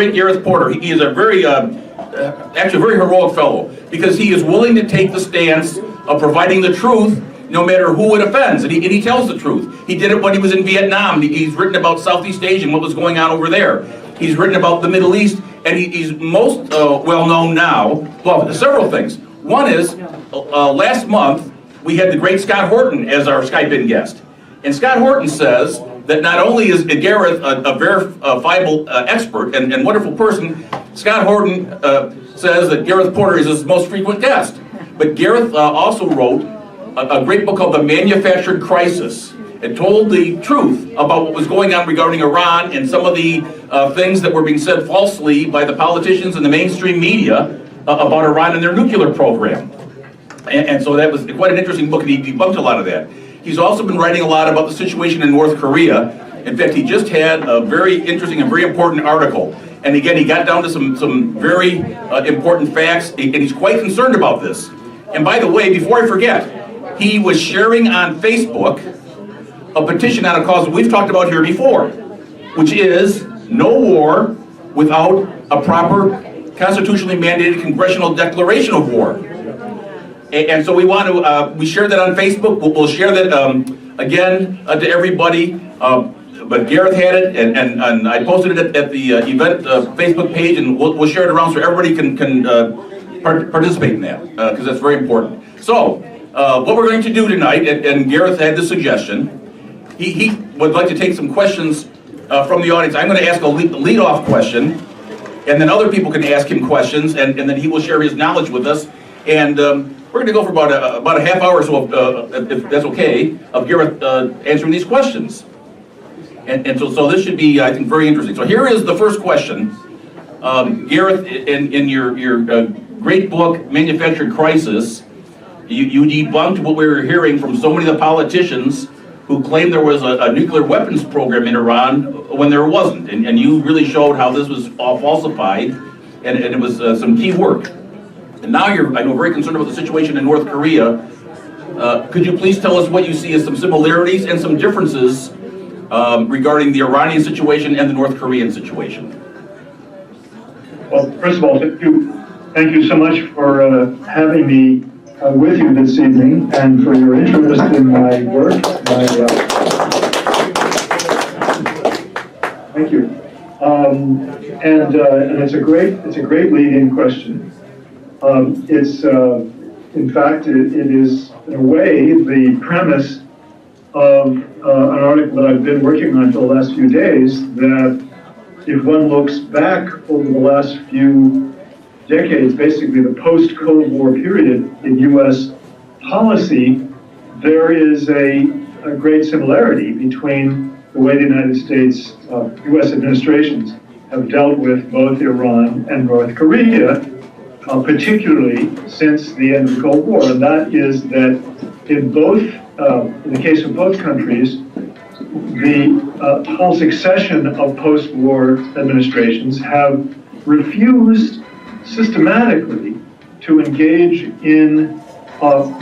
great Gareth Porter. He is a very, actually a very heroic fellow, because he is willing to take the stance of providing the truth no matter who it offends, and he tells the truth. He did it when he was in Vietnam. He's written about Southeast Asia and what was going on over there. He's written about the Middle East, and he's most well known now, well, several things. One is, last month, we had the great Scott Horton as our Skype-in guest. And Scott Horton says that not only is Gareth a verifiable expert and wonderful person, Scott Horton says that Gareth Porter is his most frequent guest. But Gareth also wrote a great book called The Manufactured Crisis. It told the truth about what was going on regarding Iran and some of the things that were being said falsely by the politicians and the mainstream media about Iran and their nuclear program. And so that was quite an interesting book, and he debunked a lot of that. He's also been writing a lot about the situation in North Korea. In fact, he just had a very interesting and very important article. And again, he got down to some very important facts, and he's quite concerned about this. And by the way, before I forget, he was sharing on Facebook a petition on a cause that we've talked about here before, which is no war without a proper constitutionally mandated congressional declaration of war. And so we want to, we shared that on Facebook. We'll share that again to everybody. But Gareth had it, and I posted it at the event Facebook page, and we'll share it around so everybody can participate in that, because that's very important. So, what we're going to do tonight, and Gareth had the suggestion, he would like to take some questions from the audience. I'm going to ask a lead-off question, and then other people can ask him questions, and then he will share his knowledge with us. And we're going to go for about a half hour or so, if that's okay, of Gareth answering these questions. And so this should be, I think, very interesting. So here is the first question. Gareth, in your great book, Manufactured Crisis, you debunked what we were hearing from so many of the politicians who claimed there was a nuclear weapons program in Iran when there wasn't. And you really showed how this was all falsified, and it was some key work. And now you're, I know, very concerned about the situation in North Korea. Could you please tell us what you see as some similarities and some differences regarding the Iranian situation and the North Korean situation? Well, first of all, thank you so much for having me with you this evening, and for your interest in my work. Thank you. And it's a great lead-in question. In fact, it is in a way the premise of an article that I've been working on for the last few days, that if one looks back over the last few decades, basically the post-Cold War period in U.S. policy, there is a great similarity between the way the United States, U.S. administrations have dealt with both Iran and North Korea, particularly since the end of the Cold War. And that is that in the case of both countries, the whole succession of post-war administrations have refused systematically to engage in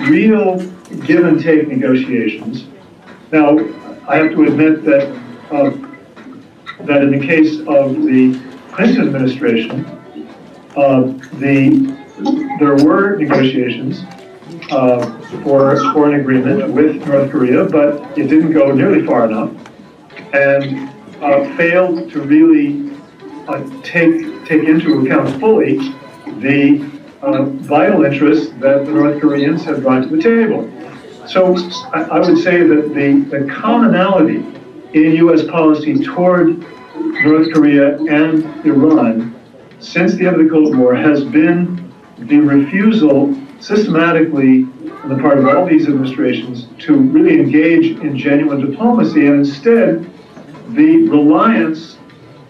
real give-and-take negotiations. Now, I have to admit that in the case of the Clinton administration, there were negotiations for an agreement with North Korea, but it didn't go nearly far enough, and failed to really take into account fully the vital interests that the North Koreans have brought to the table. So I would say that the commonality in U.S. policy toward North Korea and Iran since the end of the Cold War has been the refusal systematically on the part of all these administrations to really engage in genuine diplomacy, and instead the reliance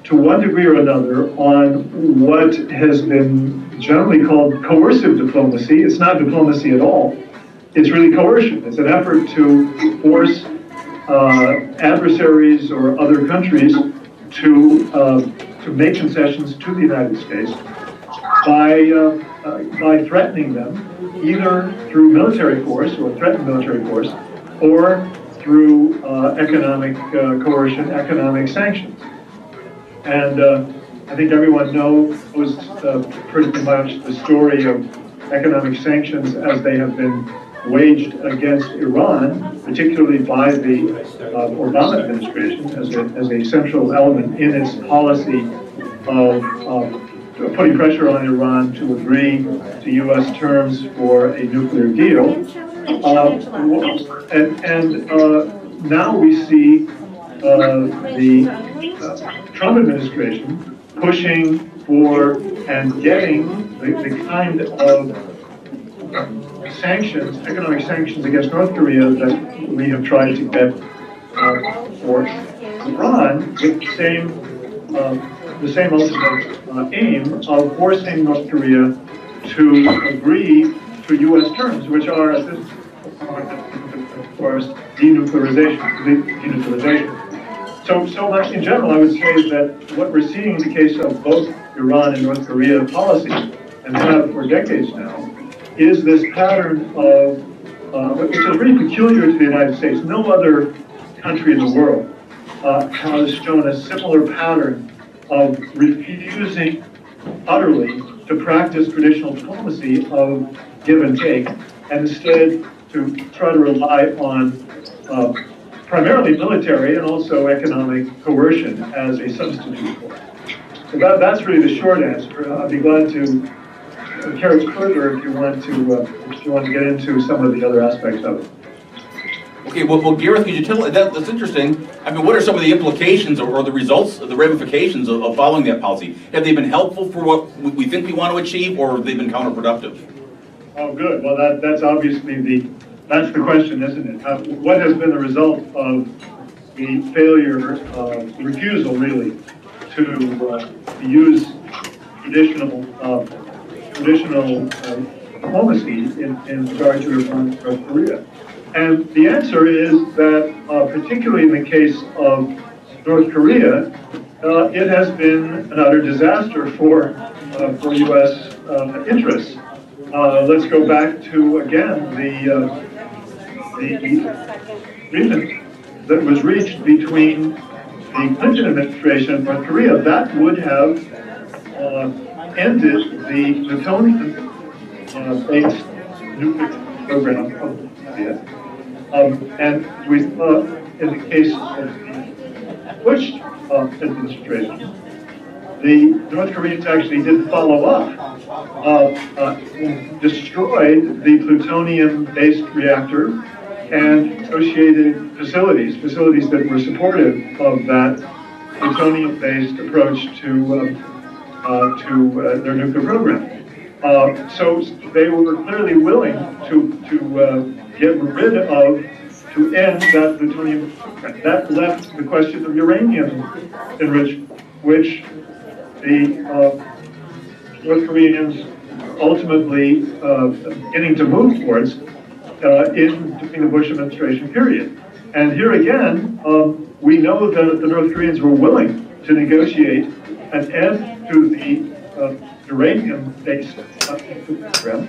to one degree or another on what has been generally called coercive diplomacy. It's not diplomacy at all. It's really coercion. It's an effort to force adversaries or other countries to make concessions to the United States by threatening them, either through military force or threatened military force, or through economic coercion, economic sanctions. And I think everyone knows pretty much the story of economic sanctions as they have been waged against Iran, particularly by the Obama administration as a central element in its policy of putting pressure on Iran to agree to U.S. terms for a nuclear deal. Now we see the Trump administration pushing for and getting the kind of sanctions, economic sanctions against North Korea that we have tried to get for Iran with the same ultimate aim of forcing North Korea to agree to U.S. terms, which are, at this point, of course, denuclearization. So much in general, I would say that what we're seeing in the case of both Iran and North Korea policy, and have for decades now, is this pattern of, which is really peculiar to the United States. No other country in the world has shown a similar pattern of refusing utterly to practice traditional diplomacy of give and take, and instead to try to rely on primarily military and also economic coercion as a substitute for it. So that's really the short answer. I'd be glad to carry it further if you want to get into some of the other aspects of it. Okay, well, Gareth, could you tell, that's interesting. I mean, what are some of the implications or the results, the ramifications of following that policy? Have they been helpful for what we think we want to achieve, or have they been counterproductive? Oh, good. Well, that's obviously that's the question, isn't it? What has been the result of the failure, the refusal, really, to use traditional diplomacy in regard to Iran and North Korea? And the answer is that, particularly in the case of North Korea, it has been an utter disaster for U.S. Interests. Let's go back to, again, the agreement that was reached between the Clinton administration and North Korea. That would have ended the plutonium-based nuclear program of North Korea. And we saw in the case of the Bush administration, the North Koreans actually did follow up, destroyed the plutonium-based reactor and associated facilities that were supportive of that plutonium-based approach to their nuclear program. So they were clearly willing to get rid of, to end that plutonium program. That left the question of uranium enrichment, which the North Koreans ultimately beginning to move towards during the Bush administration period. And here again, we know that the North Koreans were willing to negotiate an end to the uranium-based program,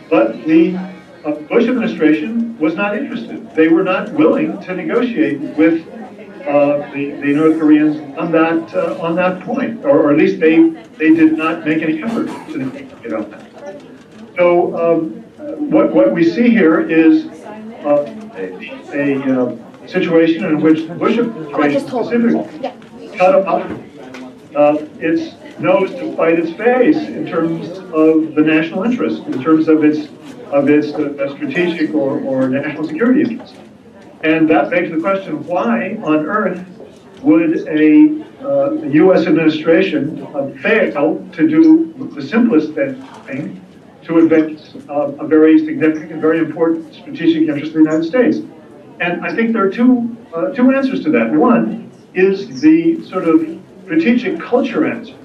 but the Bush administration was not interested. They were not willing to negotiate with the North Koreans on that point, or at least they did not make any effort to negotiate on that. So what we see here is a situation in which the Bush administration specifically cut off its nose to fight its face in terms of the national interest, in terms of its strategic or national security interests. And that begs the question, why on earth would a U.S. administration fail to do the simplest thing to advance a very significant, very important strategic interest in the United States? And I think there are two answers to that. One is the sort of strategic culture answer,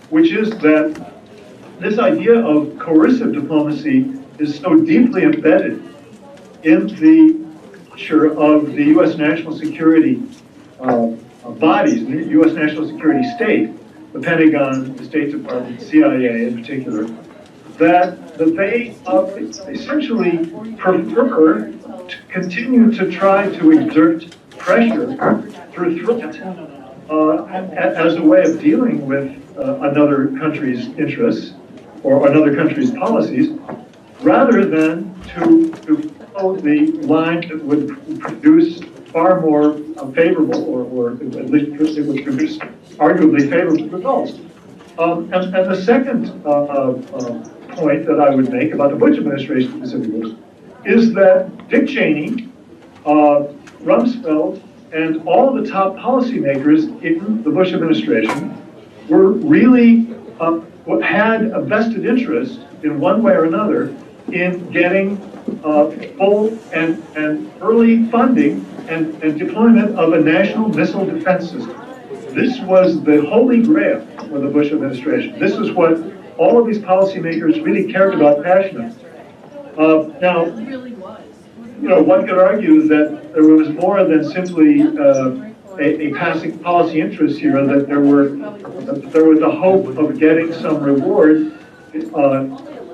which is that this idea of coercive diplomacy is so deeply embedded in the culture of the U.S. national security bodies, the U.S. national security state, the Pentagon, the State Department, CIA in particular, that they essentially prefer to continue to try to exert pressure through threat as a way of dealing with another country's interests or another country's policies, rather than to follow the line that would produce far more favorable, or at least it would produce arguably favorable results. And the second point that I would make about the Bush administration specifically is that Dick Cheney, Rumsfeld, and all of the top policymakers in the Bush administration were really had a vested interest in one way or another in getting full and early funding and deployment of a national missile defense system. This was the holy grail for the Bush administration. This is what all of these policymakers really cared about passionately. Now, one could argue that there was more than simply a passing policy interest here, that there was a hope of getting some reward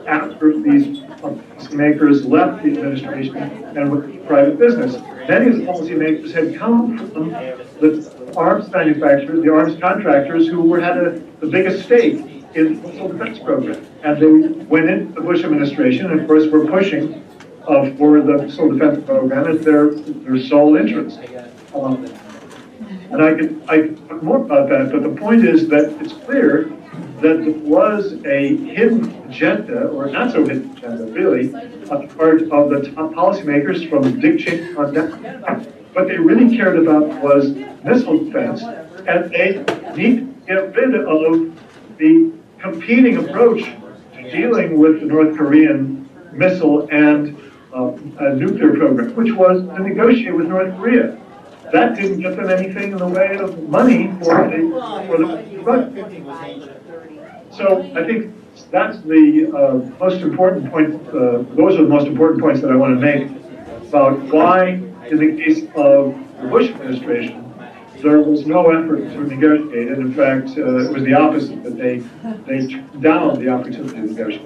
after these policymakers left the administration and went to private business. Many of the policymakers had come from the arms manufacturers, the arms contractors, who had the biggest stake in the missile defense program. And they went into the Bush administration and, of course, were pushing for the missile defense program as their sole interest. And I could talk more about that, but the point is that it's clear that there was a hidden agenda, or not so hidden agenda, really, on the part of the top policymakers from Dick Cheney on down. What they really cared about was missile defense, and they need to get rid of the competing approach to dealing with the North Korean missile and nuclear program, which was to negotiate with North Korea. That didn't get them anything in the way of money for the project. So I think that's the most important point. Those are the most important points that I want to make about why, in the case of the Bush administration, there was no effort to negotiate, and in fact, it was the opposite, that they turned down the opportunity to negotiate.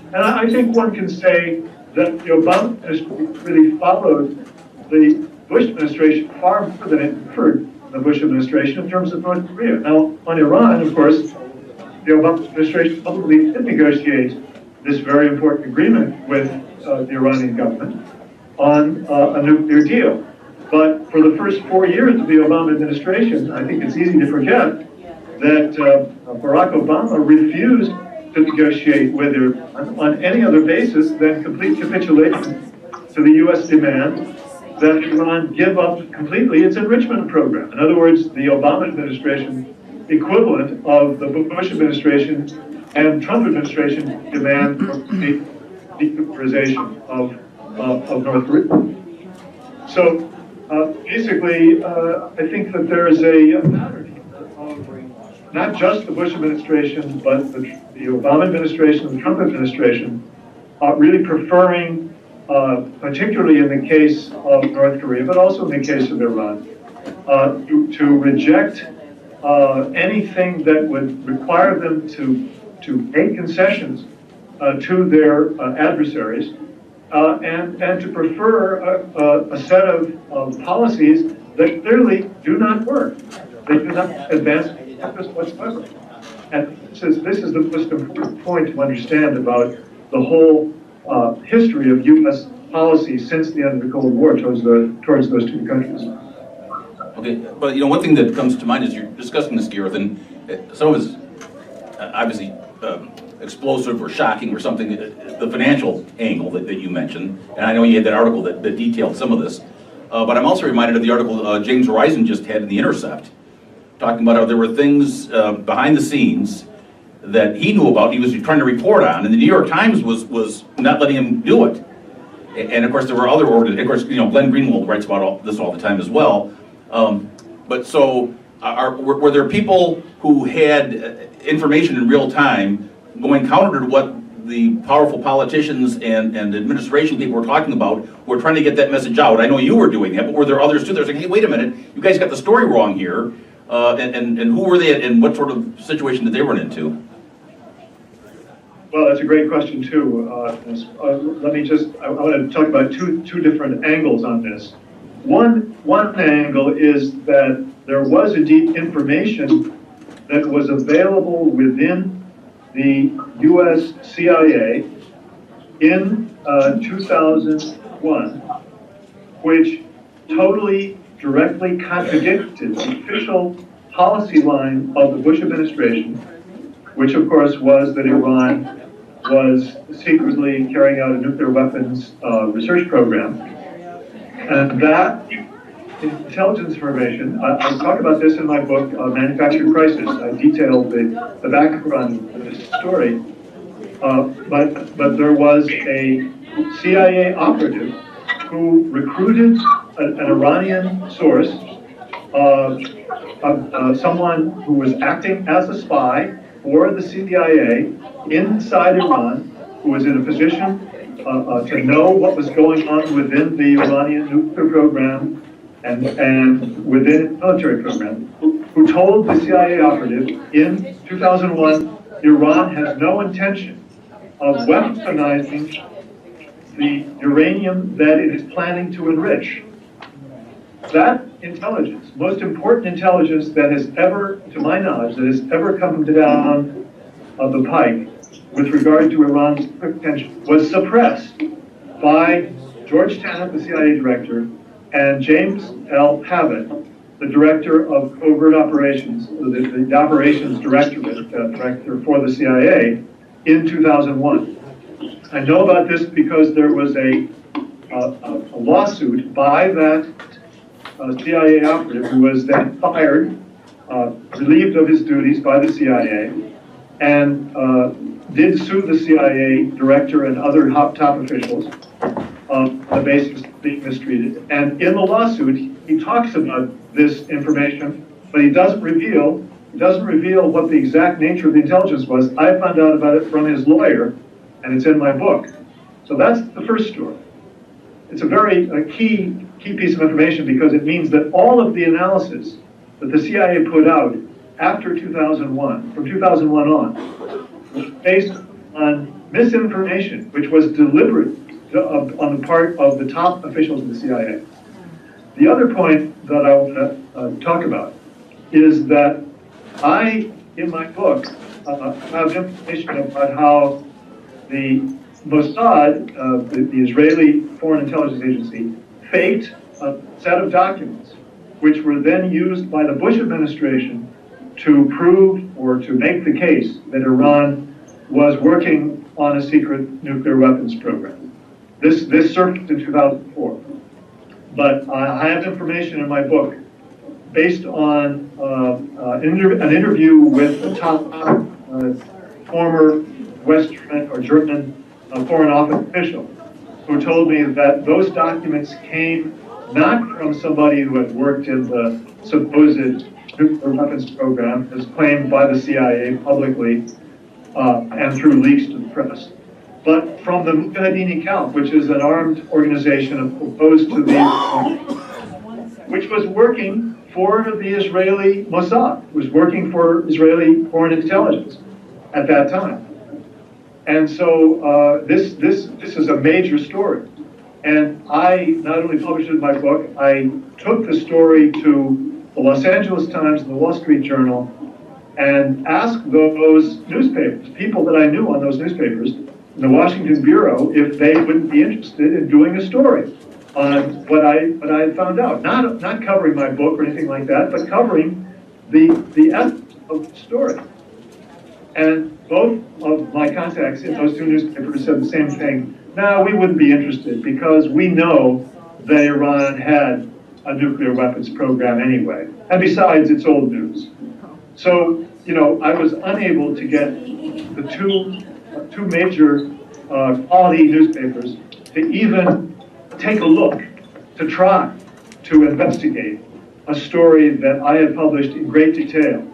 And I think one can say that the Obama administration really followed the Bush administration far more than it differed the Bush administration in terms of North Korea. Now, on Iran, of course, the Obama administration publicly did negotiate this very important agreement with the Iranian government on a nuclear deal. But for the first 4 years of the Obama administration, I think it's easy to forget that Barack Obama refused to negotiate with Iran on any other basis than complete capitulation to the U.S. demand that Iran give up completely its enrichment program. In other words, the Obama administration equivalent of the Bush administration and Trump administration demand for the denuclearization of North Korea. So basically, I think that there is a pattern here of not just the Bush administration, but the Obama administration and the Trump administration really preferring, particularly in the case of North Korea, but also in the case of Iran, to reject anything that would require them to make concessions to their adversaries, and to prefer a set of policies that clearly do not work. They do not advance purpose whatsoever. And this is the most important point to understand about the whole history of U.S. policy since the end of the Cold War towards those two countries. Okay, but one thing that comes to mind is you're discussing this, Gareth, and some of it's obviously explosive or shocking or something, the financial angle that you mentioned, and I know you had that article that detailed some of this, but I'm also reminded of the article James Risen just had in The Intercept, talking about how there were things behind the scenes that he knew about, he was trying to report on, and the New York Times was not letting him do it. And of course there were other organizations, of course, Glenn Greenwald writes about this all the time as well. But so, were there people who had information in real time going counter to what the powerful politicians and administration people were talking about, were trying to get that message out? I know you were doing that, but were there others too? They're saying, hey, wait a minute, you guys got the story wrong here. And who were they and what sort of situation did they run into? Well, that's a great question too. Let me I want to talk about two different angles on this. One angle is that there was indeed information that was available within the US CIA in 2001, which totally directly contradicted the official policy line of the Bush administration, which of course was that Iran was secretly carrying out a nuclear weapons research program. And that intelligence information, I talk about this in my book, Manufactured Crisis. I detail the background of this story. But there was a CIA operative who recruited an Iranian source, someone who was acting as a spy for the CIA inside Iran, who was in a position to know what was going on within the Iranian nuclear program and within its military program, who told the CIA operative in 2001, Iran has no intention of weaponizing the uranium that it is planning to enrich. That intelligence, most important intelligence that has ever, to my knowledge, that has ever come down the pike with regard to Iran's potential, was suppressed by George Tenet, the CIA director, and James L. Pavitt, the director of covert operations, the operations director for the CIA in 2001. I know about this because there was a lawsuit by that CIA operative who was then fired, relieved of his duties by the CIA, and did sue the CIA director and other top officials on the basis of being mistreated. And in the lawsuit, he talks about this information, but he doesn't reveal what the exact nature of the intelligence was. I found out about it from his lawyer, and it's in my book. So that's the first story. It's a very key piece of information because it means that all of the analysis that the CIA put out after 2001, from 2001 on, was based on misinformation, which was deliberate on the part of the top officials of the CIA. The other point that I want to talk about is that I, in my book, have information about how the Mossad, the Israeli Foreign Intelligence Agency, faked a set of documents, which were then used by the Bush administration to prove or to make the case that Iran was working on a secret nuclear weapons program. This surfaced in 2004. But I have information in my book based on an interview with a top former Western or German Foreign Office official who told me that those documents came not from somebody who had worked in the supposed nuclear weapons program as claimed by the CIA publicly and through leaks to the press, but from the Mujahideen Camp, which is an armed organization opposed to the, which was working for the Israeli Mossad, was working for Israeli foreign intelligence at that time. And so this is a major story. And I not only published it in my book, I took the story to the Los Angeles Times and the Wall Street Journal and asked those newspapers, people that I knew on those newspapers, in the Washington Bureau, if they wouldn't be interested in doing a story on what I had found out. Not covering my book or anything like that, but covering the essence of the story. And both of my contacts in those two newspapers said the same thing. No, we wouldn't be interested because we know that Iran had a nuclear weapons program anyway. And besides, it's old news. So, I was unable to get the two major quality newspapers to even take a look, to try to investigate a story that I had published in great detail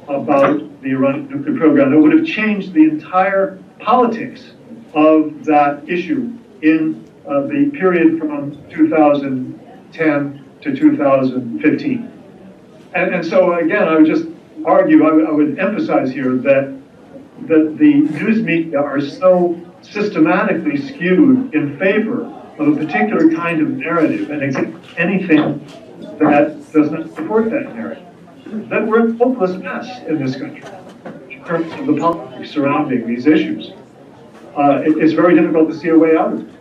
about the Iranian nuclear program that would have changed the entire politics of that issue in the period from 2010 to 2015. And so again, I would just argue, I would emphasize here that the news media are so systematically skewed in favor of a particular kind of narrative and against anything that does not support that narrative. that we're a hopeless mess in this country in terms of the politics surrounding these issues. It's very difficult to see a way out of it.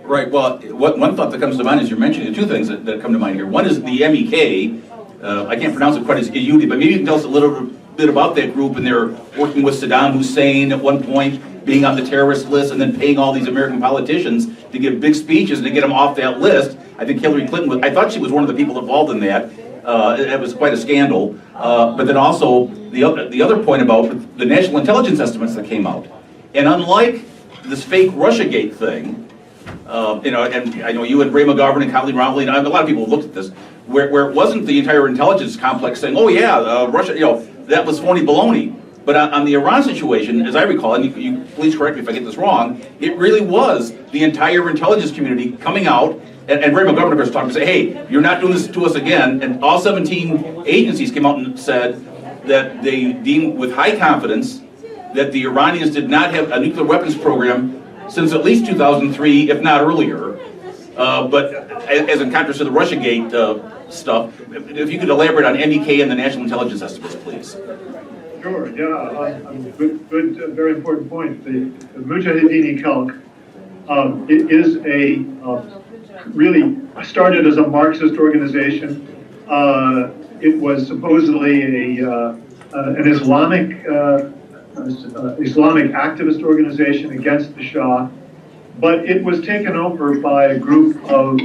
Right, well, one thought that comes to mind is you're mentioning two things that come to mind here. One is the MEK, I can't pronounce it quite as Yehudi, but maybe you can tell us a little bit about that group, and they're working with Saddam Hussein at one point, being on the terrorist list, and then paying all these American politicians to give big speeches and to get them off that list. I think Hillary Clinton I thought she was one of the people involved in that. It was quite a scandal. But then also, the other point about the national intelligence estimates that came out. And unlike this fake Russiagate thing, and I know you and Ray McGovern and Colleen Romley, and a lot of people looked at this, where it wasn't the entire intelligence complex saying, oh yeah, Russia, that was phony baloney. But on the Iran situation, as I recall, and you please correct me if I get this wrong, it really was the entire intelligence community coming out, and Ray McGovern, of course, talking to say, hey, you're not doing this to us again, and all 17 agencies came out and said that they deemed with high confidence that the Iranians did not have a nuclear weapons program since at least 2003, if not earlier. But as in contrast to the Russiagate stuff, if you could elaborate on MEK and the national intelligence estimates, please. Sure, yeah, good, very important point. The Mujahideen Khalq it is really started as a Marxist organization. It was supposedly an Islamic activist organization against the Shah, but it was taken over by a group of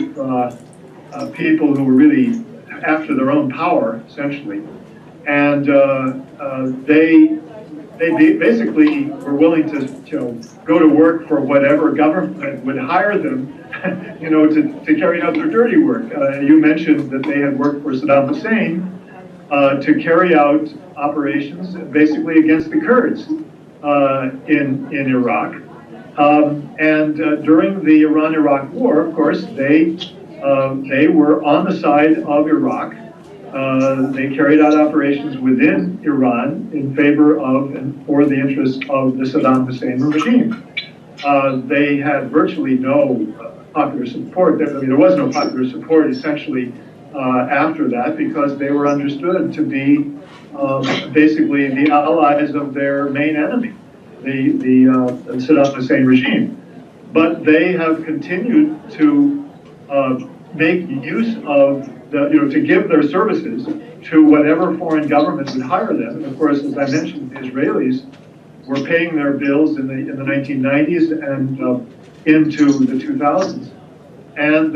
people who were really after their own power, essentially. And they basically were willing to go to work for whatever government would hire them, to carry out their dirty work. You mentioned that they had worked for Saddam Hussein to carry out operations basically against the Kurds in Iraq. And during the Iran-Iraq War, of course, they were on the side of Iraq. They carried out operations within Iran in favor of and for the interests of the Saddam Hussein regime. They had virtually no popular support. There was no popular support essentially after that, because they were understood to be basically the allies of their main enemy, the Saddam Hussein regime. But they have continued to make use of to give their services to whatever foreign government would hire them. And of course, as I mentioned, the Israelis were paying their bills in the 1990s and into the 2000s. And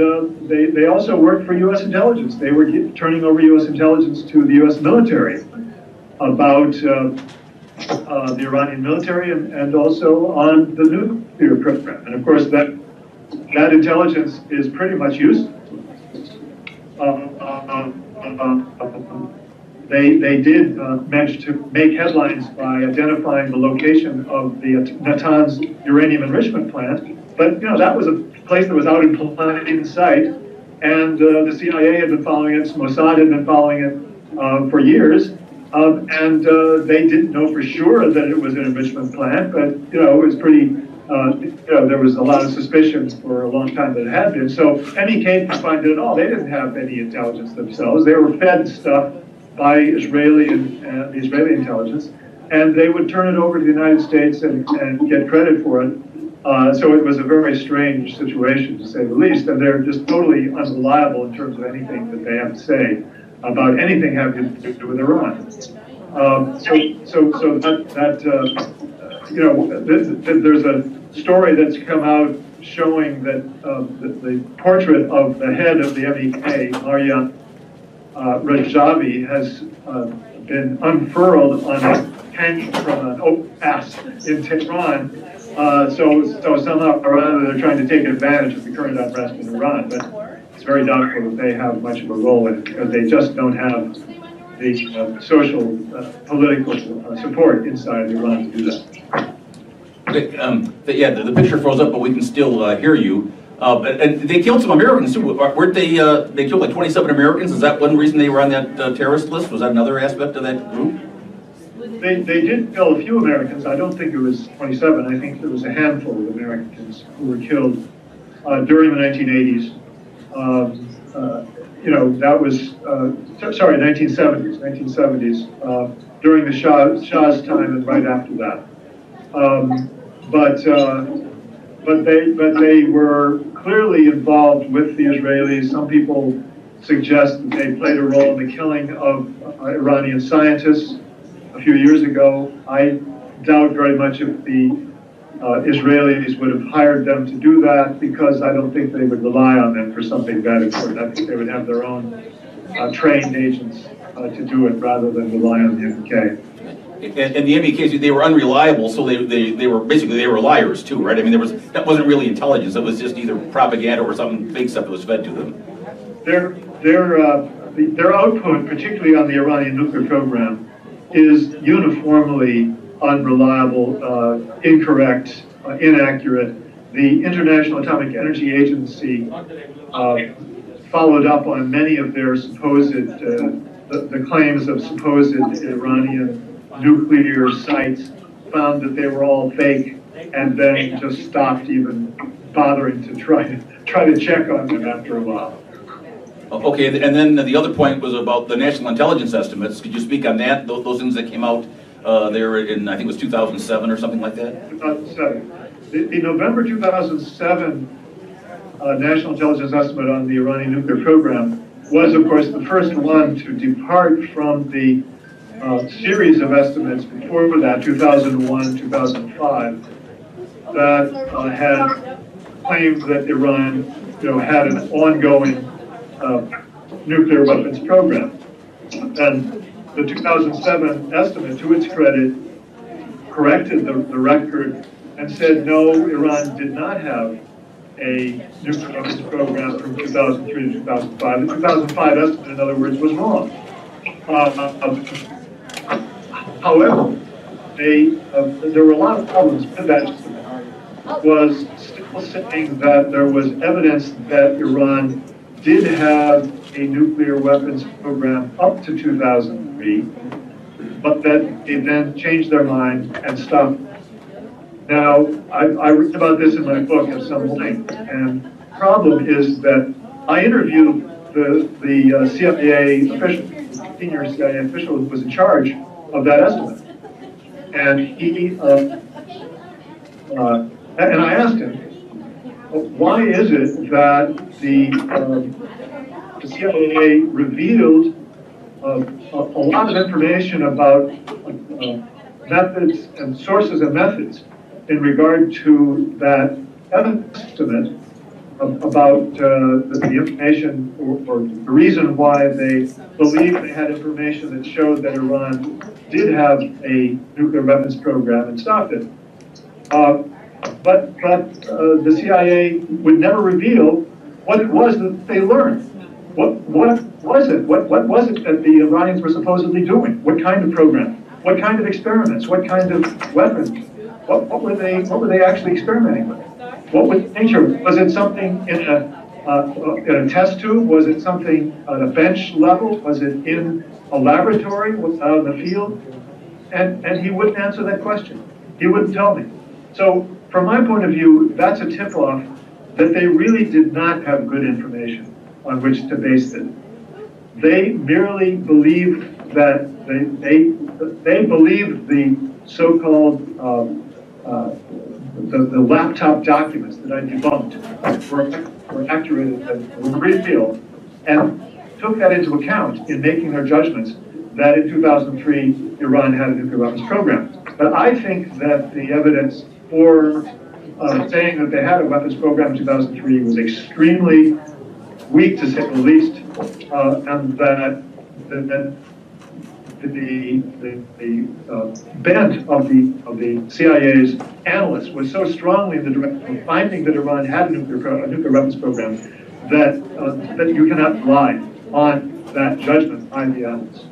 they also worked for U.S. intelligence. They were turning over U.S. intelligence to the U.S. military about the Iranian military and also on the nuclear program. And of course, that intelligence is pretty much useless. They did manage to make headlines by identifying the location of the Natanz uranium enrichment plant, but that was a place that was out in plain sight, and the CIA had been following it, Mossad had been following it for years, and they didn't know for sure that it was an enrichment plant, but it was pretty. There was a lot of suspicion for a long time that it had been. So MEK didn't find it at all. They didn't have any intelligence themselves. They were fed stuff by Israeli and the Israeli intelligence, and they would turn it over to the United States and get credit for it. So it was a very strange situation, to say the least, and they're just totally unreliable in terms of anything that they have to say about anything having to do with Iran. There's a story that's come out showing that the portrait of the head of the MEK, Maryam Rajavi, has been unfurled on a tank from an overpass in Tehran. So somehow or other they're trying to take advantage of the current unrest in Iran, but it's very doubtful that they have much of a role in it because they just don't have the social, political support inside Iran to do that. The picture froze up, but we can still hear you. And they killed some Americans too, weren't they? They killed like 27 Americans. Is that one reason they were on that terrorist list? Was that another aspect of that group? They did kill a few Americans. I don't think it was 27. I think there was a handful of Americans who were killed during the 1980s. that was, sorry, 1970s, during the Shah's time and right after that. Um, but they were clearly involved with the Israelis. Some people suggest that they played a role in the killing of Iranian scientists a few years ago. I doubt very much if the Israelis would have hired them to do that, because I don't think they would rely on them for something that important. I think they would have their own trained agents to do it rather than rely on the MK. And the MBKs, they were unreliable, so they were basically, they were liars too, right? I mean, that wasn't really intelligence. It was just either propaganda or some fake stuff that was fed to them. Their output, particularly on the Iranian nuclear program, is uniformly unreliable, incorrect, inaccurate. The International Atomic Energy Agency followed up on many of their supposed, the claims of supposed Iranian nuclear sites, found that they were all fake, and then just stopped even bothering to try to check on them after a while. Okay, and then the other point was about the national intelligence estimates. Could you speak on that? Those things that came out there in, I think it was 2007 or something like that? 2007. The November 2007 National Intelligence Estimate on the Iranian nuclear program was, of course, the first one to depart from the series of estimates before that, 2001, 2005, that had claimed that Iran, had an ongoing nuclear weapons program. And the 2007 estimate, to its credit, corrected the record and said, no, Iran did not have a nuclear weapons program from 2003 to 2005. The 2005 estimate, in other words, was wrong. However, there were a lot of problems with that estimate. Was still saying that there was evidence that Iran did have a nuclear weapons program up to 2003, but that they then changed their mind and stopped. Now, I wrote about this in my book at some length, and the problem is that I interviewed the CIA official, senior CIA official who was in charge of that estimate. And and I asked him, why is it that the CIA revealed a lot of information about methods and sources and methods in regard to that estimate about the information or the reason why they believed they had information that showed that Iran did have a nuclear weapons program and stopped it. But the CIA would never reveal what it was that they learned. What was it? What was it that the Iranians were supposedly doing? What kind of program? What kind of experiments? What kind of weapons? What were they actually experimenting with? What was the nature? Was it something in a test tube? Was it something at a bench level? Was it in a laboratory? Was it out in the field? And he wouldn't answer that question. He wouldn't tell me. So from my point of view, that's a tip-off that they really did not have good information on which to base it. They merely believed that they believed the so-called the laptop documents that I debunked were accurate and were real, and took that into account in making their judgments that in 2003 Iran had a nuclear weapons program. But I think that the evidence for saying that they had a weapons program in 2003 was extremely weak, to say the least, and that the bent of the CIA's analysts was so strongly in the direction of finding that Iran had a nuclear weapons program that you cannot rely on that judgment by the analysts.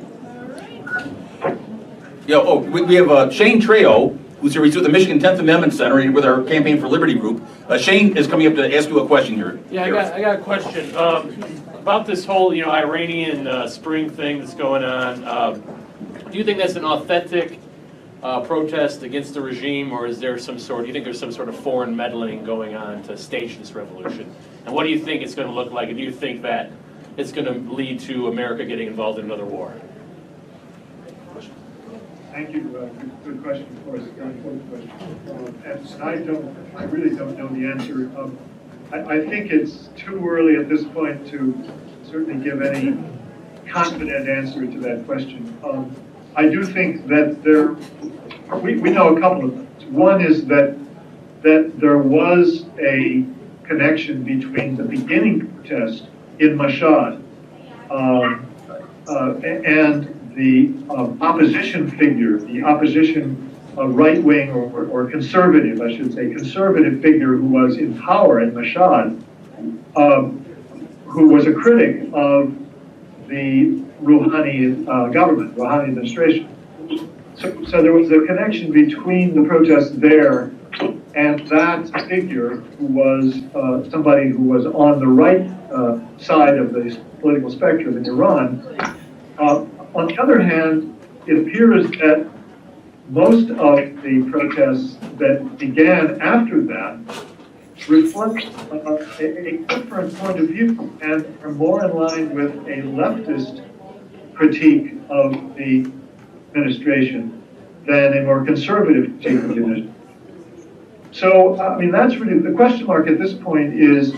Yeah. We have Shane Trejo, who's here. He's with the Michigan 10th Amendment Center and with our Campaign for Liberty group. Shane is coming up to ask you a question here. Yeah, I got a question about this whole Iranian Spring thing that's going on. Do you think that's an authentic protest against the regime, or is there do you think there's some sort of foreign meddling going on to stage this revolution? And what do you think it's going to look like? And do you think that it's going to lead to America getting involved in another war? Thank you. Good question, of course. Very important question. And I really don't know the answer. I think it's too early at this point to certainly give any confident answer to that question. I do think that we know a couple of things. One is that there was a connection between the beginning protest in Mashhad and the opposition figure, the opposition right-wing or conservative, I should say, conservative figure who was in power in Mashhad, who was a critic of the Rouhani government, Rouhani administration. So there was a connection between the protests there and that figure who was somebody who was on the right side of the political spectrum in Iran. On the other hand, it appears that most of the protests that began after that reflect a different point of view and are more in line with a leftist critique of the administration than a more conservative critique of the administration. So, I mean, that's really the question mark at this point is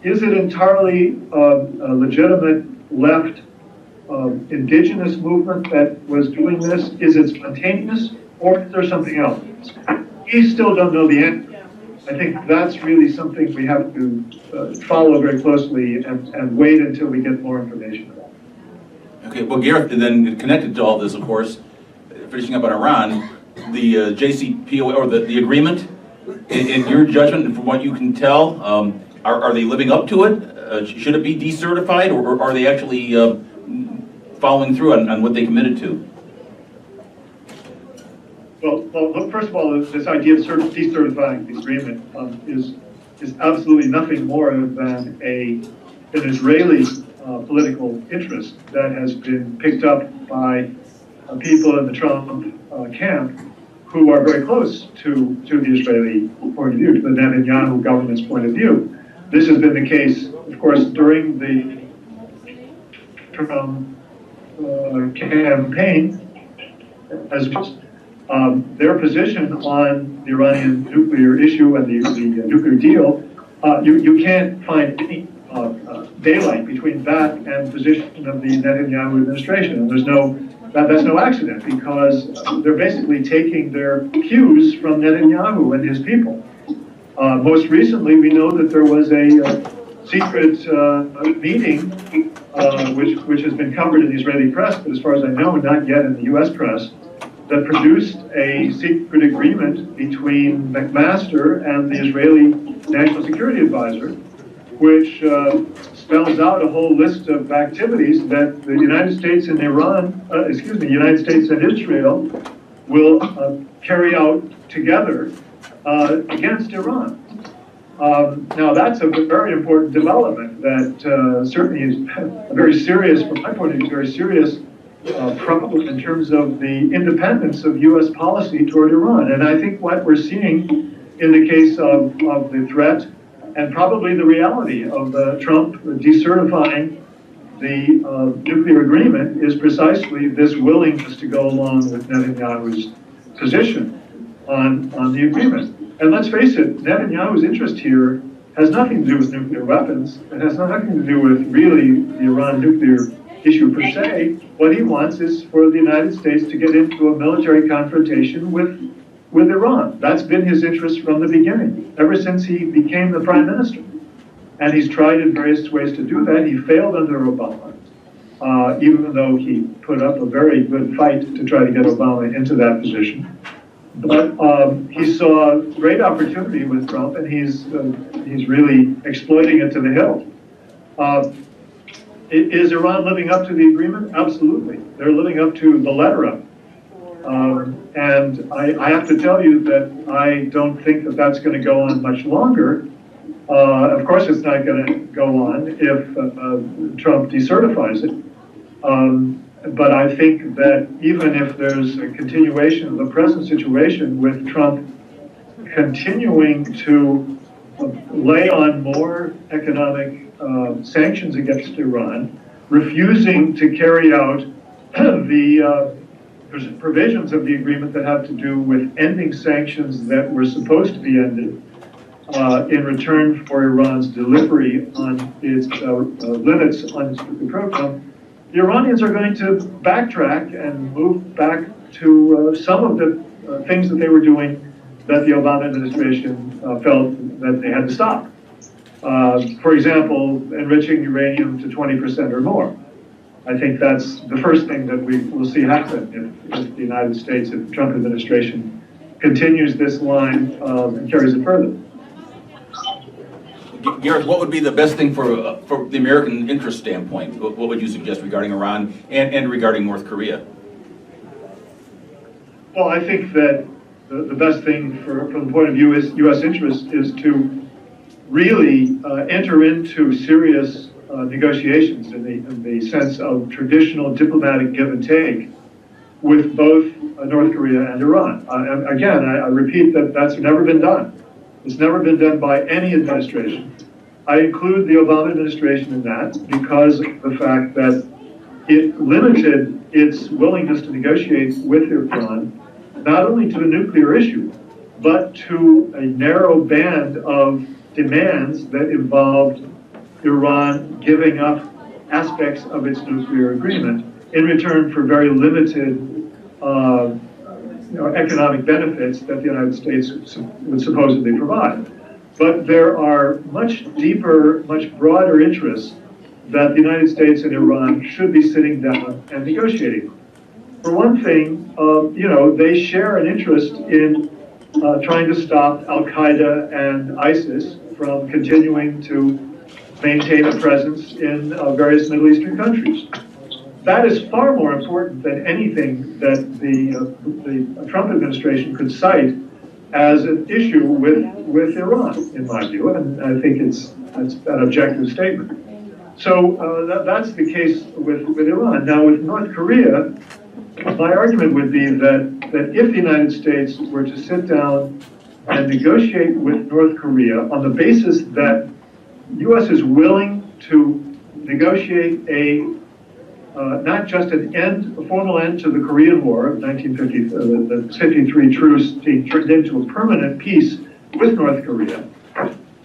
it entirely a legitimate left indigenous movement that was doing this? Is it spontaneous, or is there something else? We still don't know the answer. I think that's really something we have to follow very closely and wait until we get more information about. Okay, well, Gareth, and then connected to all this, of course, finishing up on Iran, the JCPOA, or the agreement, in your judgment, and from what you can tell, are they living up to it? Should it be decertified, or are they actually following through on what they committed to? Well, look, first of all, this idea of decertifying the agreement is absolutely nothing more than an Israeli political interest that has been picked up by people in the Trump camp who are very close to the Israeli point of view, to the Netanyahu government's point of view. This has been the case, of course, during the Trump campaign, as their position on the Iranian nuclear issue and the nuclear deal, you can't find any daylight between that and the position of the Netanyahu administration. And that's no accident, because they're basically taking their cues from Netanyahu and his people. Most recently, we know that there was a secret meeting, which has been covered in the Israeli press, but as far as I know, not yet in the U.S. press, that produced a secret agreement between McMaster and the Israeli National Security Advisor, which spells out a whole list of activities that the United States and the United States and Israel will carry out together against Iran. Now, that's a very important development that certainly is a very serious, from my point of view, very serious problem in terms of the independence of U.S. policy toward Iran. And I think what we're seeing in the case of the threat and probably the reality of Trump decertifying the nuclear agreement is precisely this willingness to go along with Netanyahu's position on the agreement. And let's face it, Netanyahu's interest here has nothing to do with nuclear weapons. It has nothing to do with really the Iran nuclear issue per se. What he wants is for the United States to get into a military confrontation with Iran. That's been his interest from the beginning, ever since he became the prime minister. And he's tried in various ways to do that. He failed under Obama, even though he put up a very good fight to try to get Obama into that position. But he saw great opportunity with Trump, and he's really exploiting it to the hilt. Is Iran living up to the agreement? Absolutely. They're living up to the letter of it. And I have to tell you that I don't think that that's going to go on much longer. Of course, it's not going to go on if Trump decertifies it. But I think that even if there's a continuation of the present situation with Trump continuing to lay on more economic sanctions against Iran, refusing to carry out the provisions of the agreement that have to do with ending sanctions that were supposed to be ended in return for Iran's delivery on its limits on its nuclear program, the Iranians are going to backtrack and move back to some of the things that they were doing that the Obama administration felt that they had to stop. For example, enriching uranium to 20% or more. I think that's the first thing that we will see happen if the United States, if the Trump administration continues this line and carries it further. Gareth, what would be the best thing for the American interest standpoint? What would you suggest regarding Iran and regarding North Korea? Well, I think that the best thing from the point of view is U.S. interest is to really enter into serious negotiations in the sense of traditional diplomatic give and take with both North Korea and Iran. Again, I repeat that that's never been done. It's never been done by any administration. I include the Obama administration in that because of the fact that it limited its willingness to negotiate with Iran not only to the nuclear issue, but to a narrow band of demands that involved Iran giving up aspects of its nuclear agreement in return for very limited economic benefits that the United States would supposedly provide. But there are much deeper, much broader interests that the United States and Iran should be sitting down and negotiating. For one thing, they share an interest in trying to stop Al-Qaeda and ISIS from continuing to maintain a presence in various Middle Eastern countries. That is far more important than anything that the Trump administration could cite as an issue with Iran, in my view, and I think it's an objective statement. So that's the case with Iran. Now, with North Korea, my argument would be that if the United States were to sit down and negotiate with North Korea on the basis that the U.S. is willing to negotiate not just a formal end to the Korean War of 1950, the 53 truce being turned into a permanent peace with North Korea,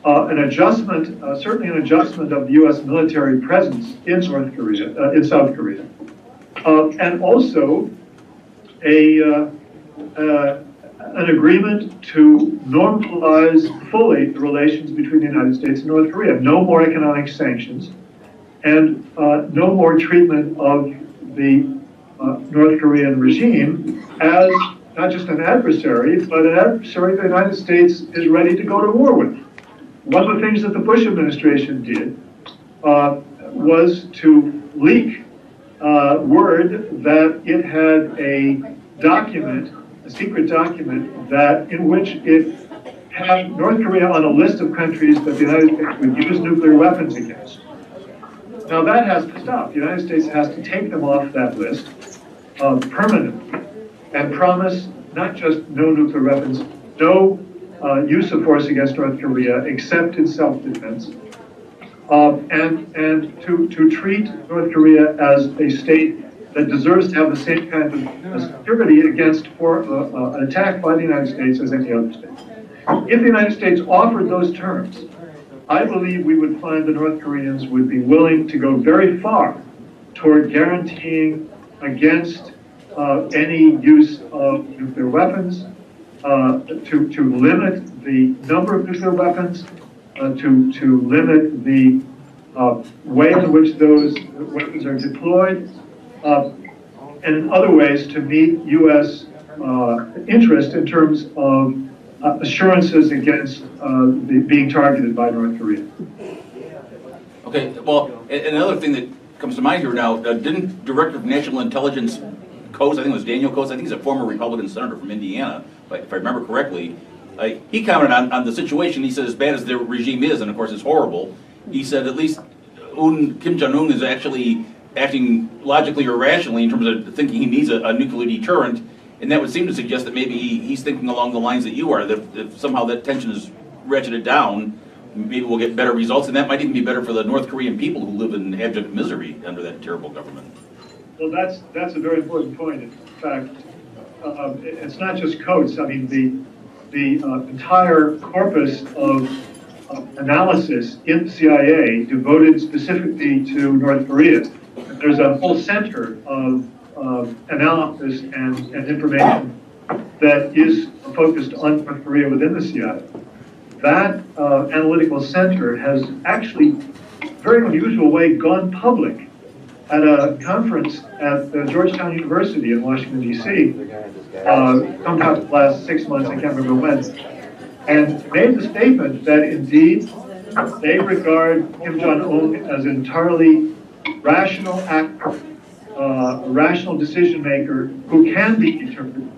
an adjustment, certainly an adjustment of the U.S. military presence in South Korea, and also an agreement to normalize fully the relations between the United States and North Korea. No more economic sanctions, and no more treatment of the North Korean regime as not just an adversary, but an adversary the United States is ready to go to war with. One of the things that the Bush administration did was to leak word that it had a document, a secret document, in which it had North Korea on a list of countries that the United States would use nuclear weapons against. Now that has to stop. The United States has to take them off that list permanently and promise not just no nuclear weapons, no use of force against North Korea except in self-defense, and to treat North Korea as a state that deserves to have the same kind of security against an attack by the United States as any other state. If the United States offered those terms, I believe we would find the North Koreans would be willing to go very far toward guaranteeing against any use of nuclear weapons, to limit the number of nuclear weapons, to limit the way in which those weapons are deployed, and in other ways to meet U.S. Interest in terms of assurances against being targeted by North Korea. Okay, well, and another thing that comes to mind here now, didn't Director of National Intelligence Coase, I think it was Daniel Coase, I think he's a former Republican senator from Indiana, if I remember correctly, he commented on the situation. He said as bad as the regime is, and of course it's horrible, he said at least Kim Jong-un is actually acting logically or rationally in terms of thinking he needs a nuclear deterrent, and that would seem to suggest that maybe he's thinking along the lines that you are, that if somehow that tension is ratcheted down, maybe we'll get better results, and that might even be better for the North Korean people who live in abject misery under that terrible government. Well, that's a very important point. In fact, it's not just Coates. I mean, the entire corpus of analysis in the CIA devoted specifically to North Korea. There's a whole center of analysis and information that is focused on North Korea within the CIA. That analytical center has actually, very unusual way, gone public at a conference at Georgetown University in Washington, D.C., sometime last 6 months, I can't remember when, and made the statement that indeed they regard Kim Jong-un as an entirely rational actor, a rational decision maker who can be determined,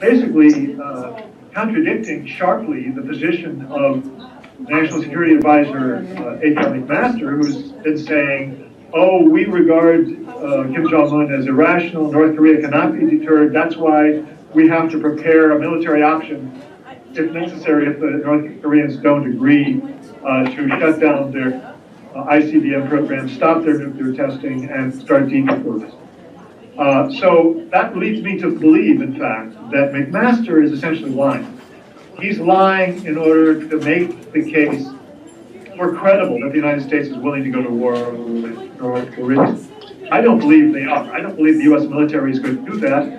basically contradicting sharply the position of National Security Advisor H.R. McMaster, who's been saying, oh, we regard Kim Jong-un as irrational, North Korea cannot be deterred, that's why we have to prepare a military option, if necessary, if the North Koreans don't agree to shut down their ICBM program, stop their nuclear testing, and start denuclearizing. So that leads me to believe, in fact, that McMaster is essentially lying. He's lying in order to make the case more credible that the United States is willing to go to war with North Korea. I don't believe they are. I don't believe the U.S. military is going to do that.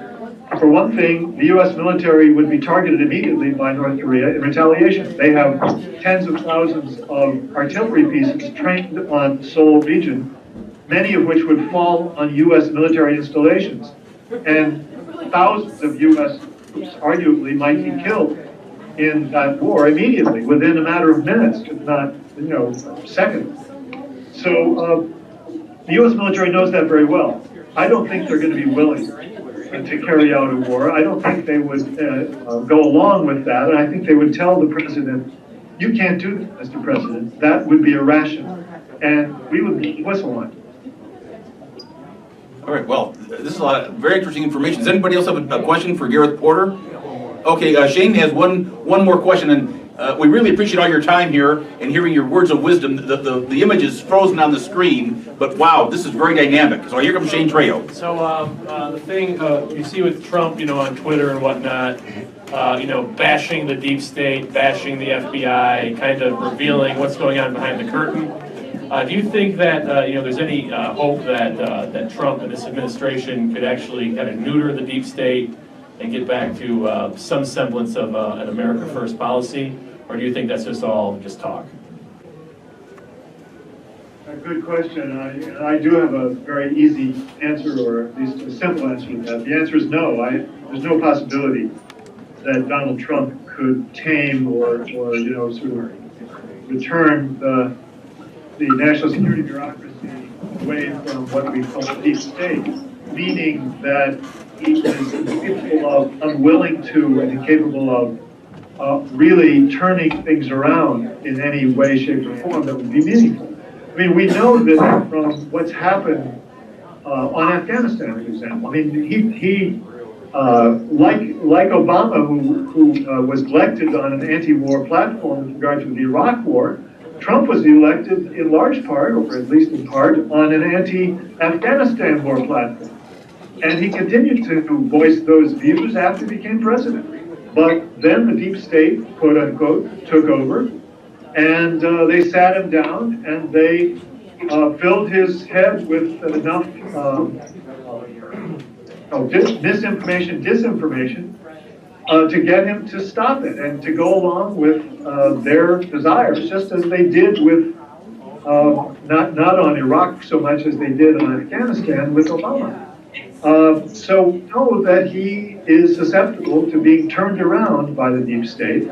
For one thing, the U.S. military would be targeted immediately by North Korea in retaliation. They have tens of thousands of artillery pieces trained on the Seoul region, many of which would fall on U.S. military installations. And thousands of U.S. troops arguably might be killed in that war immediately, within a matter of minutes, if not, seconds. So the U.S. military knows that very well. I don't think they're going to be willing to carry out a war. I don't think they would go along with that, and I think they would tell the president, you can't do this, Mr. President. That would be irrational, and we would be whistle on. All right, well, this is a lot of very interesting information. Does anybody else have a question for Gareth Porter? Okay, Shane has one more question, and we really appreciate all your time here and hearing your words of wisdom. The image is frozen on the screen, but wow, this is very dynamic. So here comes Shane Trejo. So the thing you see with Trump, on Twitter and whatnot, bashing the deep state, bashing the FBI, kind of revealing what's going on behind the curtain. Do you think that there's any hope that Trump and this administration could actually kind of neuter the deep state and get back to some semblance of an America First policy, or do you think that's just all just talk? A good question. I do have a very easy answer, or at least a simple answer to that. The answer is no. There's no possibility that Donald Trump could tame or sort of return the national security bureaucracy away from what we call the deep state, meaning that he is incapable of, unwilling to, and incapable of really turning things around in any way, shape, or form that would be meaningful. I mean, we know that from what's happened on Afghanistan, for example. I mean, he like Obama, who was elected on an anti-war platform with regard to the Iraq War, Trump was elected in large part, or at least in part, on an anti-Afghanistan war platform. And he continued to voice those views after he became president. But then the deep state, quote unquote, took over, and they sat him down and they filled his head with enough misinformation, disinformation, to get him to stop it and to go along with their desires, just as they did with, not on Iraq so much as they did on Afghanistan with Obama. So know that he is susceptible to being turned around by the deep state,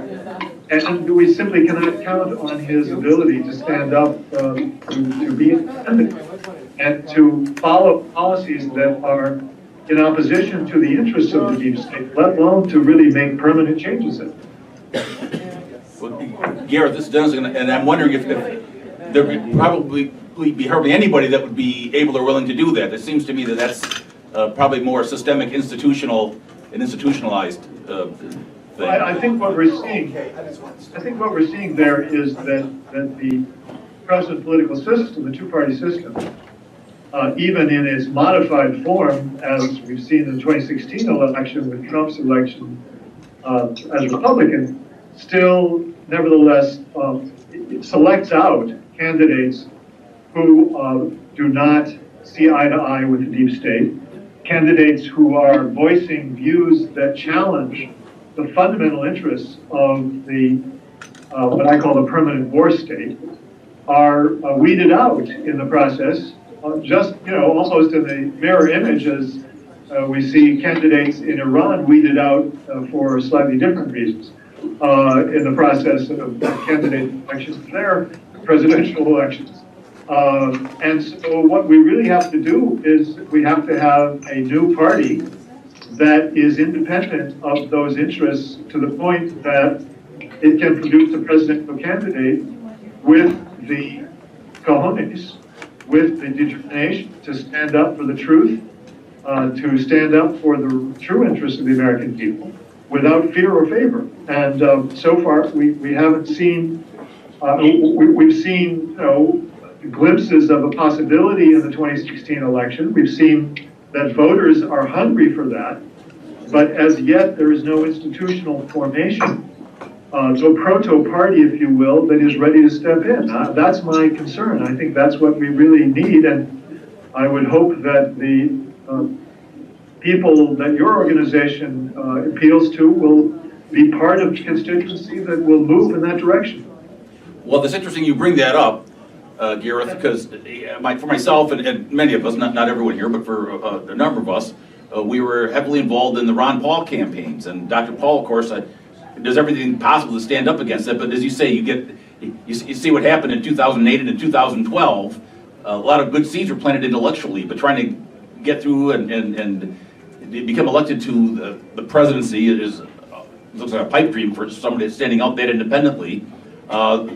and we simply cannot count on his ability to stand up to be independent and to follow policies that are in opposition to the interests of the deep state, let alone to really make permanent changes in it. Well, Gareth, this is Dennis, and I'm wondering if there would probably be hardly anybody that would be able or willing to do that. It seems to me that that's probably more systemic, institutionalized thing. I think what we're seeing, there is that the present political system, the two-party system, even in its modified form, as we've seen in the 2016 election with Trump's election as Republican, still nevertheless it selects out candidates who do not see eye to eye with the deep state, candidates who are voicing views that challenge the fundamental interests of the what I call the permanent war state, are weeded out in the process, just, almost in the mirror image as we see candidates in Iran weeded out for slightly different reasons in the process of candidate elections there, presidential elections. And so what we really have to do is we have to have a new party that is independent of those interests to the point that it can produce a presidential candidate with the cojones, with the determination to stand up for the truth, to stand up for the true interests of the American people without fear or favor. And so far, we haven't seen, we've seen, glimpses of a possibility in the 2016 election. We've seen that voters are hungry for that, but as yet there is no institutional formation. So proto-party, if you will, that is ready to step in. That's my concern. I think that's what we really need, and I would hope that the people that your organization appeals to will be part of the constituency that will move in that direction. Well, it's interesting you bring that up, Gareth, because for myself and many of us, not everyone here, but for a number of us, we were heavily involved in the Ron Paul campaigns, and Dr. Paul, of course, does everything possible to stand up against it. But as you say, you see what happened in 2008 and in 2012. A lot of good seeds were planted intellectually, but trying to get through and become elected to the presidency looks like a pipe dream for somebody that's standing out that independently.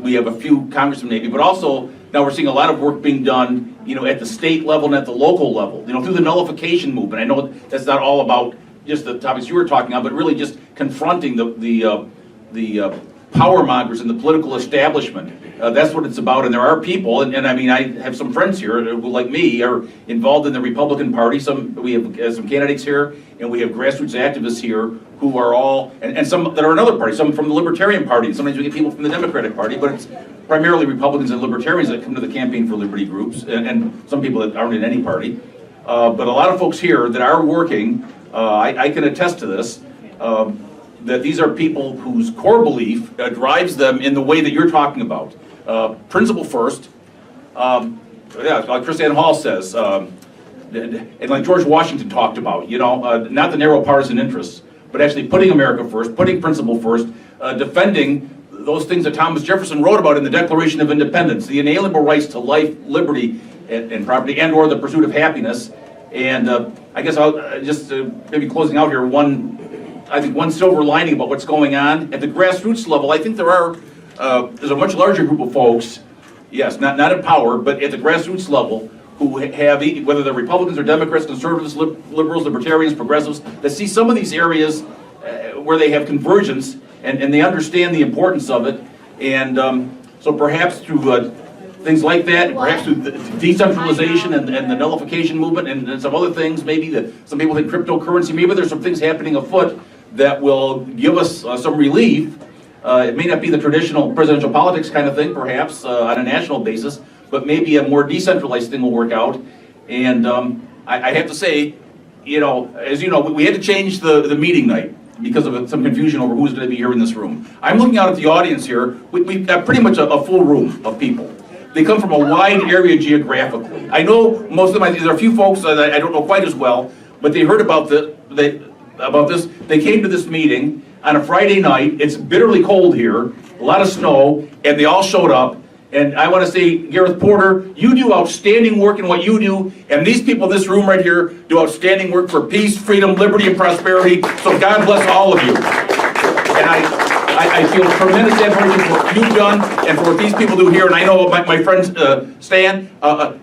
We have a few congressmen maybe, but also now we're seeing a lot of work being done, at the state level and at the local level, through the nullification movement. I know that's not all about just the topics you were talking about, but really just confronting the power mongers in the political establishment. That's what it's about, and there are people, and I mean, I have some friends here who, like me, are involved in the Republican Party. We have some candidates here, and we have grassroots activists here who are all, and some that are in other parties, some from the Libertarian Party. Sometimes we get people from the Democratic Party, but it's primarily Republicans and Libertarians that come to the Campaign for Liberty groups, and some people that aren't in any party. But a lot of folks here that are working, I can attest to this, that these are people whose core belief drives them in the way that you're talking about. Principle first, like Chris Ann Hall says, and like George Washington talked about, not the narrow partisan interests, but actually putting America first, putting principle first, defending those things that Thomas Jefferson wrote about in the Declaration of Independence, the inalienable rights to life, liberty, and property, and or the pursuit of happiness. And I guess I'll just maybe closing out here, one silver lining about what's going on at the grassroots level. I think there's a much larger group of folks, yes, not in power, but at the grassroots level, who have, whether they're Republicans or Democrats, conservatives, liberals, libertarians, progressives, that see some of these areas where they have convergence, and they understand the importance of it. And so perhaps through things like that, perhaps through the decentralization and the nullification movement and some other things, maybe some people think cryptocurrency, maybe there's some things happening afoot that will give us some relief. It may not be the traditional presidential politics kind of thing, perhaps, on a national basis, but maybe a more decentralized thing will work out. And I have to say, as you know, we had to change the meeting night because of some confusion over who's going to be here in this room. I'm looking out at the audience here. We've got pretty much a full room of people. They come from a wide area geographically. I know most of them, there are a few folks that I don't know quite as well, but they heard about this. They came to this meeting on a Friday night. It's bitterly cold here, a lot of snow, and they all showed up. And I want to say, Gareth Porter, you do outstanding work in what you do, and these people in this room right here do outstanding work for peace, freedom, liberty, and prosperity. So God bless all of you. And I feel tremendous admiration for what you've done and for what these people do here. And I know my friend Stan,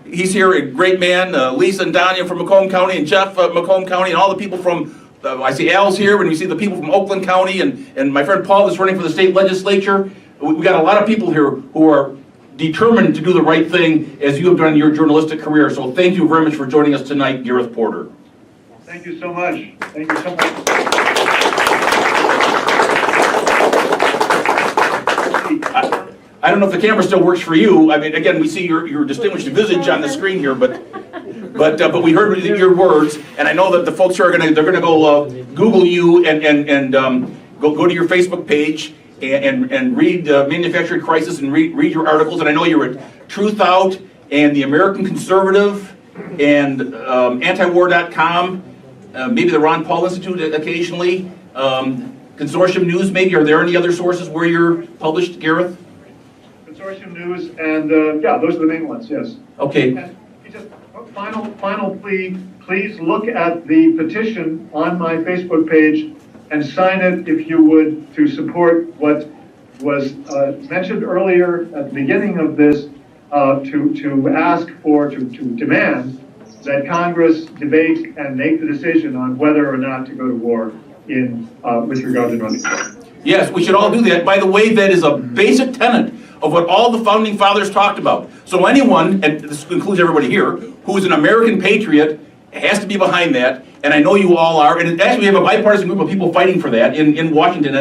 he's here, a great man, Lisa and Danya from Macomb County, and Jeff Macomb County, and all the people from I see Al's here, and we see the people from Oakland County, and my friend Paul is running for the state legislature. We got a lot of people here who are determined to do the right thing as you have done in your journalistic career. So thank you very much for joining us tonight, Gareth Porter. Thank you so much. Thank you so much. I don't know if the camera still works for you. I mean, again, we see your distinguished visage on the screen here, but we heard your words, and I know that the folks who are they're gonna go Google you and go to your Facebook page and read Manufacturing Crisis and read your articles. And I know you're at Truth Out and the American Conservative and antiwar.com, maybe the Ron Paul Institute occasionally, Consortium News maybe. Are there any other sources where you're published, Gareth? Consortium News, and yeah, those are the main ones, yes. Okay. And just final plea, please look at the petition on my Facebook page and sign it if you would, to support what was mentioned earlier at the beginning of this, to ask for, to demand that Congress debate and make the decision on whether or not to go to war in with regard to North Korea. Yes, we should all do that. By the way, that is a basic tenet of what all the founding fathers talked about. So anyone, and this includes everybody here, who is an American patriot has to be behind that, and I know you all are, and actually we have a bipartisan group of people fighting for that in Washington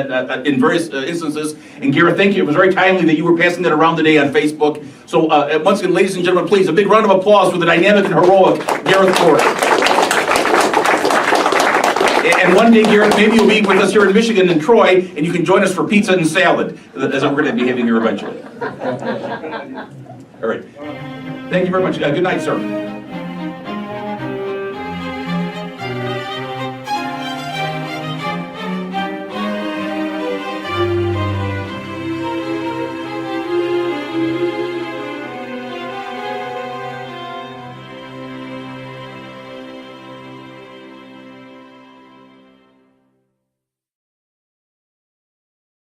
in various instances. And Gareth, thank you. It was very timely that you were passing that around today on Facebook. So once again, ladies and gentlemen, please, a big round of applause for the dynamic and heroic Gareth Porter. And one day, Gareth, maybe you'll be with us here in Michigan and Troy, and you can join us for pizza and salad, as we're going to be having here eventually. All right. Thank you very much. Good night, sir.